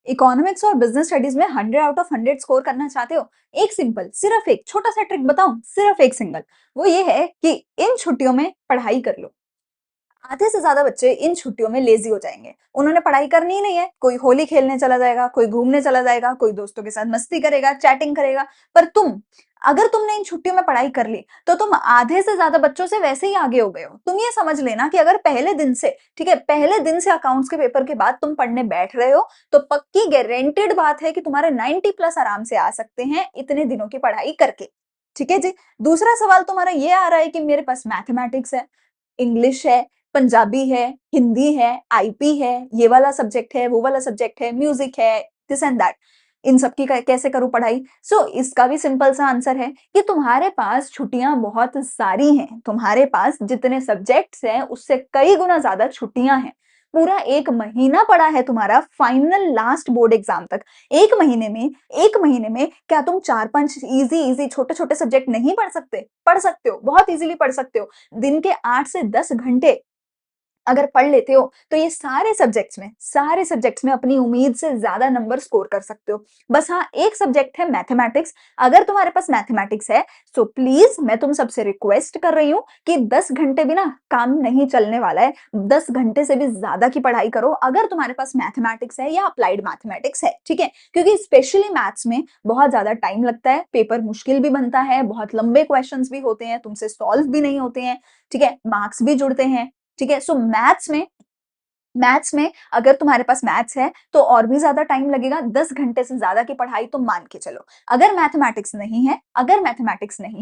Economics और business studies में 100 out of 100 score करना चाहते हो? एक सिंपल, सिर्फ एक छोटा सा ट्रिक बताऊं, सिर्फ एक सिंगल। वो ये है कि इन छुट्टियों में पढ़ाई कर लो। आधे से ज्यादा बच्चे इन छुट्टियों में लेजी हो जाएंगे। उन्होंने पढ़ाई करनी ही नहीं है, कोई होली खेलने चला जाएगा, कोई घूमने चला जाएगा, कोई दोस्तों के साथ मस्ती करेगा, चैटिंग करेगा। पर अगर तुमने इन छुट्टियों में पढ़ाई कर ली तो तुम आधे से ज्यादा बच्चों से वैसे ही आगे हो गए हो। तुम ये समझ लेना कि अगर पहले दिन से, ठीक है, पहले दिन से अकाउंट्स के पेपर के बाद तुम पढ़ने बैठ रहे हो तो पक्की गारंटेड बात है कि तुम्हारे 90 प्लस आराम से आ सकते हैं इतने दिनों की पढ़ाई करके। ठीक है जी। दूसरा सवाल तुम्हारा ये आ रहा है कि मेरे पास मैथमेटिक्स है, इंग्लिश है, पंजाबी है, हिंदी है, आईपी है, ये वाला सब्जेक्ट है, वो वाला सब्जेक्ट है, म्यूजिक है, दिस एंड दैट, इन सब की कैसे करूं पढ़ाई? इसका भी सिंपल सा आंसर है कि तुम्हारे पास छुट्टियां बहुत सारी हैं। तुम्हारे पास जितने सब्जेक्ट्स हैं उससे कई गुना ज्यादा छुट्टियां हैं। पूरा 1 महीना पड़ा है तुम्हारा फाइनल लास्ट बोर्ड एग्जाम तक। 1 महीने में क्या तुम 4-5 इजी इजी छोटे छोटे सब्जेक्ट नहीं पढ़ सकते? पढ़ सकते हो, बहुत इजीली पढ़ सकते हो। दिन के 8 से 10 घंटे अगर पढ़ लेते हो तो ये सारे सब्जेक्ट्स में अपनी उम्मीद से ज्यादा नंबर स्कोर कर सकते हो। बस हाँ, एक सब्जेक्ट है मैथमेटिक्स। अगर तुम्हारे पास मैथमेटिक्स है तो प्लीज मैं तुम सबसे रिक्वेस्ट कर रही हूँ कि 10 घंटे भी ना काम नहीं चलने वाला है। 10 घंटे से भी ज्यादा की पढ़ाई करो अगर तुम्हारे पास मैथमेटिक्स है या अप्लाइड मैथमेटिक्स है, ठीक है? क्योंकि स्पेशली मैथ्स में बहुत ज्यादा टाइम लगता है, पेपर मुश्किल भी बनता है, बहुत लंबे क्वेश्चंस भी होते हैं, तुमसे सॉल्व भी नहीं होते हैं, ठीक है, मार्क्स भी जुड़ते हैं। ठीक है, मैथ्स में अगर तुम्हारे पास मैथ्स है तो और भी ज्यादा टाइम लगेगा। 10 घंटे से ज्यादा की पढ़ाई तो मान के चलो। अगर मैथमेटिक्स नहीं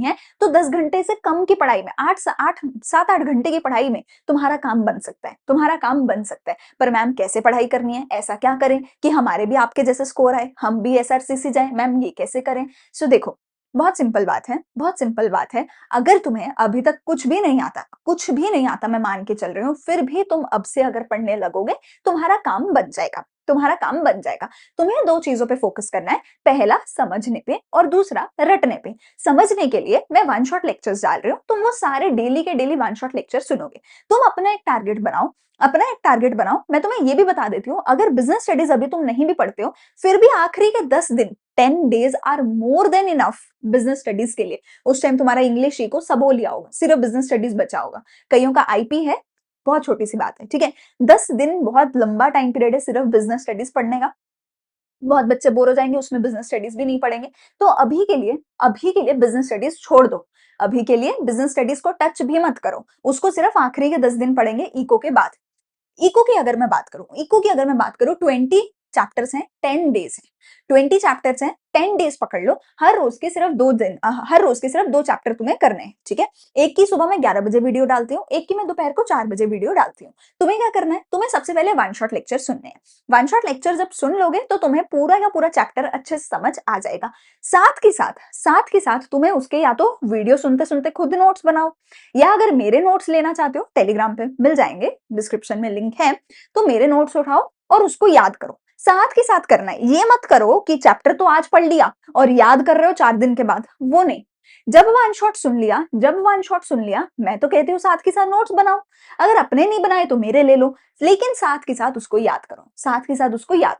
है तो 10 घंटे से कम की पढ़ाई में, 7-8 घंटे की पढ़ाई में तुम्हारा काम बन सकता है, तुम्हारा काम बन सकता है। पर मैम कैसे पढ़ाई करनी है, ऐसा क्या करें कि हमारे भी आपके जैसे स्कोर आए, हम भी एसआरसीसी जाए? मैम ये कैसे करें? देखो, बहुत सिंपल बात है, बहुत सिंपल बात है। अगर तुम्हें अभी तक कुछ भी नहीं आता, मैं मान के चल रही हूँ, फिर भी तुम अब से अगर पढ़ने लगोगे, तुम्हारा काम बन जाएगा, तुम्हारा काम बन जाएगा। तुम्हें 2 चीजों पे फोकस करना है, पहला समझने पे और दूसरा रटने पे। समझने के लिए मैं वन शॉट लेक्चर्स डाल रही हूँ, तुम वो सारे डेली के डेली वन शॉट लेक्चर सुनोगे। तुम अपना एक टारगेट बनाओ। मैं तुम्हें ये भी बता देती हूँ, अगर बिजनेस स्टडीज अभी तुम नहीं भी पढ़ते हो, फिर भी आखिरी के 10 दिन, 10 days are more than enough business studies के लिए। उस टाइम तुम्हारा इंग्लिश ही को सबो लिया होगा, सिर्फ बिजनेस स्टडीज बचा होगा। कईयों का आईपी है, बहुत छोटी सी बात है, ठीक है। 10 दिन बहुत लंबा टाइम पीरियड है सिर्फ बिजनेस स्टडीज पढ़ने का। बहुत बच्चे बोर हो जाएंगे, उसमें बिजनेस स्टडीज भी नहीं पढ़ेंगे। तो अभी के लिए बिजनेस स्टडीज छोड़ दो। अभी के लिए बिजनेस स्टडीज को टच भी मत करो, उसको सिर्फ आखिरी के 10 दिन पढ़ेंगे इको के बाद। इको की अगर मैं बात करूं 20 चैप्टर्स हैं, 10 डेज है। 20 चैप्टर्स हैं, 10 डेज पकड़ लो। हर रोज के सिर्फ 2 चैप्टर तुम्हें करने हैं, ठीक है। एक की सुबह मैं 11 बजे वीडियो डालती हूँ, एक की मैं दोपहर को 4 बजे वीडियो डालती हूँ। तुम्हें क्या करना है, तुम्हें सबसे पहले वन शॉट लेक्चर सुनने हैं। वन शॉट लेक्चर जब सुन लोगे तो तुम्हें पूरा का पूरा चैप्टर अच्छे से समझ आ जाएगा। साथ के साथ तुम्हें उसके या तो वीडियो सुनते सुनते खुद नोट्स बनाओ, या अगर मेरे नोट्स लेना चाहते हो टेलीग्राम पे मिल जाएंगे, डिस्क्रिप्शन में लिंक है, तो मेरे नोट्स उठाओ और उसको याद करो। साथ के साथ करना है, ये मत करो कि चैप्टर तो आज पढ़ लिया और याद कर रहे हो 4 दिन के बाद, वो नहीं। जब वन शॉट सुन लिया, मैं तो कहती हूँ साथ के साथ नोट्स बनाओ। अगर अपने नहीं बनाए तो मेरे ले लो, लेकिन साथ के साथ उसको याद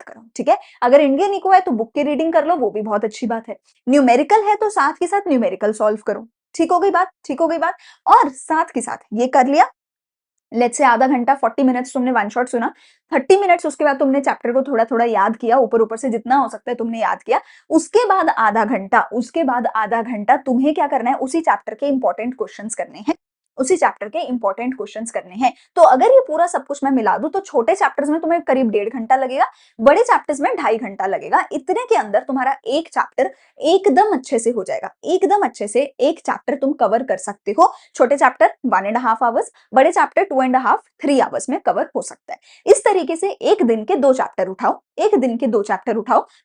करो, ठीक है। अगर इंडियन इको है तो बुक की रीडिंग कर लो, वो भी बहुत अच्छी बात है। न्यूमेरिकल है तो साथ के साथ न्यूमेरिकल सॉल्व करो। ठीक हो गई बात। और साथ के साथ ये कर लिया, लेट्स से आधा घंटा 40 मिनट्स तुमने वन शॉट सुना, 30 मिनट्स उसके बाद तुमने चैप्टर को थोड़ा थोड़ा याद किया, ऊपर ऊपर से जितना हो सकता है तुमने याद किया। उसके बाद आधा घंटा तुम्हें क्या करना है, उसी चैप्टर के इंपॉर्टेंट क्वेश्चंस करने हैं। तो अगर ये पूरा सब कुछ मैं मिला दूं तो छोटे चैप्टर्स में तुम्हें करीब 1.5 घंटा लगेगा, बड़े चैप्टर्स में 2.5 घंटा लगेगा। इतने के अंदर तुम्हारा एक चैप्टर एकदम अच्छे से हो जाएगा, एकदम अच्छे से एक चैप्टर तुम कवर कर सकते हो। छोटे चैप्टर 1.5 आवर्स, बड़े चैप्टर 2.5-3 आवर्स में कवर हो सकता है। इस तरीके से एक दिन के 2 चैप्टर उठाओ।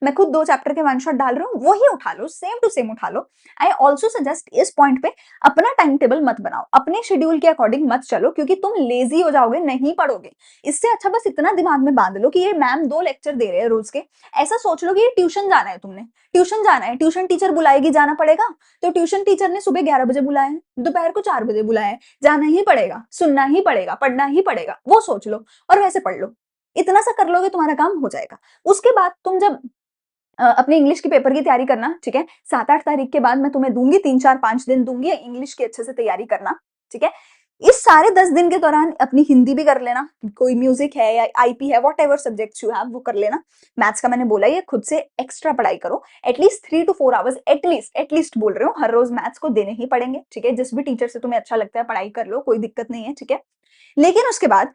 मैं खुद 2 चैप्टर के वन शॉट डाल रहा हूँ, वही उठा लो, सेम टू सेम उठा लो। आई ऑल्सो सजेस्ट इस पॉइंट पे अपना टाइम टेबल मत बनाओ, अपने शेड्यूल के अकॉर्डिंग मत चलो, क्योंकि तुम लेजी हो जाओगे, नहीं पढ़ोगे। इससे अच्छा बस इतना दिमाग में बांध लो कि ये मैम 2 लेक्चर दे रहे हैं रोज के। ऐसा सोच लो कि ये ट्यूशन जाना है, तुमने ट्यूशन जाना है, ट्यूशन टीचर बुलाएगी, जाना पड़ेगा। तो ट्यूशन टीचर ने सुबह 11 बजे बुलाया है, दोपहर को 4 बजे बुलाया है, जाना ही पड़ेगा, सुनना ही पड़ेगा, पढ़ना ही पड़ेगा, वो सोच लो और वैसे पढ़ लो। इतना सा कर लोगे तुम्हारा काम हो जाएगा। उसके बाद तुम जब अपने इंग्लिश के पेपर की तैयारी करना, ठीक है? 7-8 तारीख के बाद मैं तुम्हें दूँगी 3, 4, 5 दिन दूँगी इंग्लिश की अच्छे से तैयारी करना, ठीक है? इस सारे 10 दिन के दौरान अपनी हिंदी भी कर लेना, कोई म्यूज़िक है या आईपी है, व्हाटएवर सब्जेक्ट्स यू हैव वो कर लेना। मैथ्स का मैंने बोला ही है, खुद से एक्स्ट्रा पढ़ाई करो। एटलीस्ट 3 टू 4 आवर्स एटलीस्ट बोल रही हूँ, हर रोज़ मैथ्स को देने ही पड़ेंगे, ठीक है? जिस भी टीचर से तुम्हें अच्छा लगता है पढ़ाई कर लो, कोई दिक्कत नहीं है, ठीक है? लेकिन उसके बाद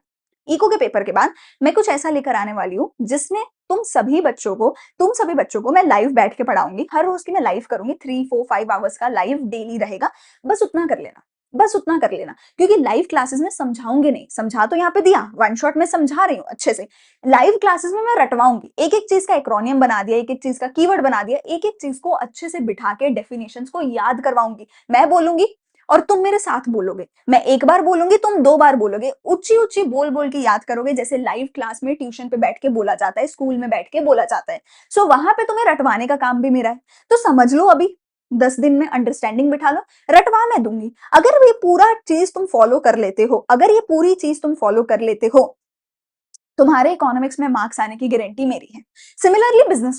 इको के पेपर के बाद मैं कुछ ऐसा लेकर आने वाली हूँ जिसमें तुम सभी बच्चों को मैं लाइव बैठ के पढ़ाऊंगी। हर रोज की मैं लाइव करूंगी, 3 4 5 आवर्स का लाइव डेली रहेगा। बस उतना कर लेना, बस उतना कर लेना, क्योंकि लाइव क्लासेस में समझाऊंगी नहीं, समझा तो यहाँ पे दिया, वन शॉट में समझा रही हूँ अच्छे से। लाइव क्लासेस में मैं रटवाऊंगी, एक एक चीज का एक्रोनियम बना दिया, एक एक चीज का कीवर्ड बना दिया, एक एक चीज को अच्छे से बिठा के डेफिनेशंस को याद करवाऊंगी। मैं बोलूंगी और तुम मेरे साथ बोलोगे, मैं एक बार बोलूंगी तुम 2 बार बोलोगे, ऊंची ऊंची बोल बोल के याद करोगे, जैसे लाइव क्लास में ट्यूशन पे बैठ के बोला जाता है, स्कूल में बैठ के बोला जाता है। सो वहां पे तुम्हें रटवाने का काम भी मेरा है। तो समझ लो, अभी 10 दिन में अंडरस्टैंडिंग बिठा लो, रटवा मैं दूंगी। अगर ये पूरा चीज तुम फॉलो कर लेते हो, अगर ये पूरी चीज तुम फॉलो कर लेते हो, तुम्हारे इकोनॉमिक्स में मार्क्स आने की गारंटी मेरी है। सिमिलरली बिजनेस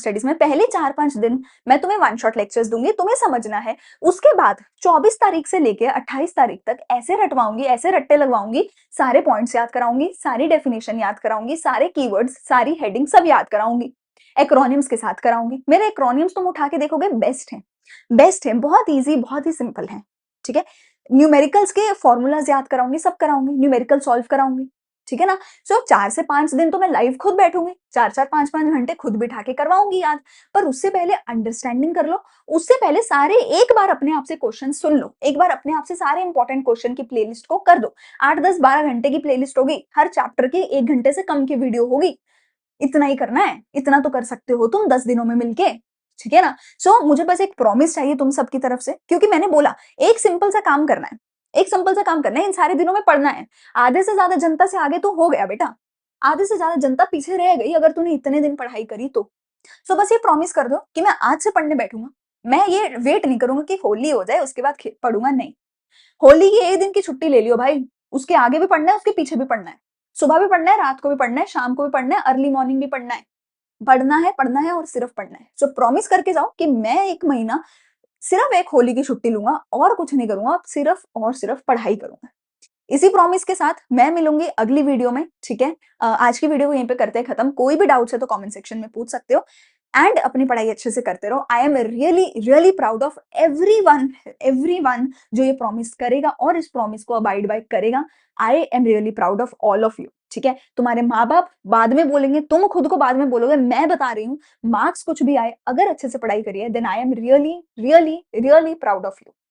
स्टडीज में पहले 4-5 दिन मैं तुम्हें वन शॉट लेक्चर्स दूंगी, तुम्हें समझना है। उसके बाद 24 तारीख से लेके 28 तारीख तक ऐसे रटवाऊंगी, ऐसे रट्टे लगवाऊंगी, सारे पॉइंट्स याद कराऊंगी, सारी डेफिनेशन याद कराऊंगी, सारे कीवर्ड्स, सारी हेडिंग सब याद कराऊंगी। एक्रोनियम्स के साथ कराऊंगी। मेरे एक्रोनियम्स तुम उठा के देखोगे, बेस्ट है, बेस्ट है, बहुत ईजी, बहुत ही सिंपल है, ठीक है? न्यूमेरिकल्स के फॉर्मूलाज याद कराऊंगी, सब कराऊंगी, न्यूमेरिकल सॉल्व कराऊंगी, ठीक है ना? सो 4 से 5 दिन तो मैं लाइव खुद बैठूंगी, 4-4 5-5 घंटे खुद बिठा के करवाऊंगी याद। पर उससे पहले अंडरस्टैंडिंग कर लो। उससे पहले सारे एक बार अपने आप से क्वेश्चन सुन लो, एक बार अपने आप से सारे इंपॉर्टेंट क्वेश्चन की प्लेलिस्ट को कर दो। 8-10-12 घंटे की प्लेलिस्ट होगी, हर चैप्टर की 1 घंटे से कम की वीडियो होगी। इतना ही करना है, इतना तो कर सकते हो तुम 10 दिनों में मिलके, ठीक है ना? सो मुझे बस एक प्रॉमिस चाहिए तुम सबकी तरफ से, क्योंकि मैंने बोला एक सिंपल सा काम करना है, एक सिंपल सा काम करना है, इन सारे दिनों में पढ़ना है। आधे से ज्यादा जनता से आगे तो हो गया बेटा, आधे से ज्यादा जनता पीछे रह गई अगर तूने इतने दिन पढ़ाई करी तो। सो बस ये प्रॉमिस कर दो कि मैं आज से पढ़ने बैठूंगा। मैं ये वेट नहीं करूंगा कि होली हो जाए उसके बाद पढ़ूंगा, नहीं। होली की 1 दिन की छुट्टी ले लियो भाई, उसके आगे भी पढ़ना है, उसके पीछे भी पढ़ना है, सुबह भी पढ़ना है, रात को भी पढ़ना है, शाम को भी पढ़ना है, अर्ली मॉर्निंग भी पढ़ना है। पढ़ना है और सिर्फ पढ़ना है। सो प्रॉमिस करके जाओ कि मैं 1 महीना सिर्फ एक होली की छुट्टी लूंगा और कुछ नहीं करूंगा, सिर्फ और सिर्फ पढ़ाई करूंगा। इसी प्रॉमिस के साथ मैं मिलूंगी अगली वीडियो में, ठीक है? आज की वीडियो को यहीं पे करते हैं खत्म। कोई भी डाउट्स है तो कमेंट सेक्शन में पूछ सकते हो। एंड अपनी पढ़ाई अच्छे से करते रहो। आई am really really proud of everyone जो ये प्रॉमिस करेगा और इस प्रॉमिस को अबाइड बाय करेगा। आई am really proud of all of you, ठीक है? तुम्हारे माँ बाप बाद में बोलेंगे, तुम खुद को बाद में बोलोगे, मैं बता रही हूँ, मार्क्स कुछ भी आए, अगर अच्छे से पढ़ाई करिए, then I am really really really proud of you.